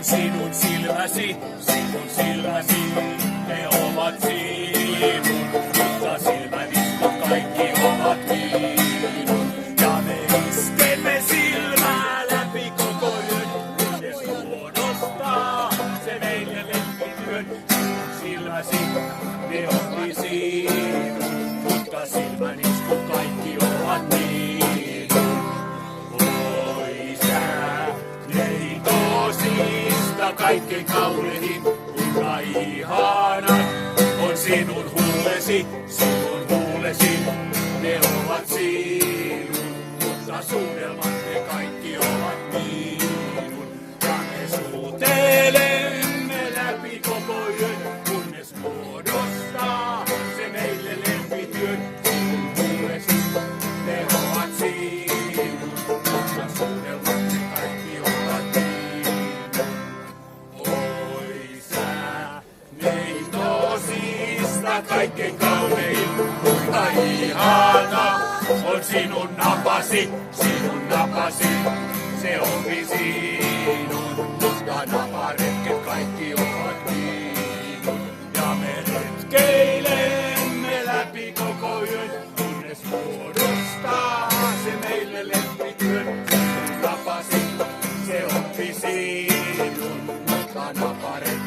on sinun silmäsi, ne ovat sinun, mutta silmänisku kaikki ovat minun. Ja me iskemme silmää läpi koko yön, kunnes muodostaa se meille lempityön. Silmäsi, ne otti sinun, mutta silmänisku kaikki ovat minun. Oi sä, neitosista kaikkein kaunein, kuinka ihana on sinun huulesi, ne ovat sinun, mutta suudelmat ne kaikki ovat minun. Ja me suutelemme läpi koko yön, kunnes muodostaa se meille lempityön. Sinun huulesi, ne ovat sinun, mutta suudelmat ne kaikki ovat minun. Oi sä, neitosista kaikkein kaunein, kuinka ihana on sinun napasi, se onkin sinun, mutta naparetket kaikki ovat minun. Ja me retkeilemme läpi koko yön, kunnes muodostaa se meille lempityön. Sinun napasi, se onkin sinun, mutta naparetket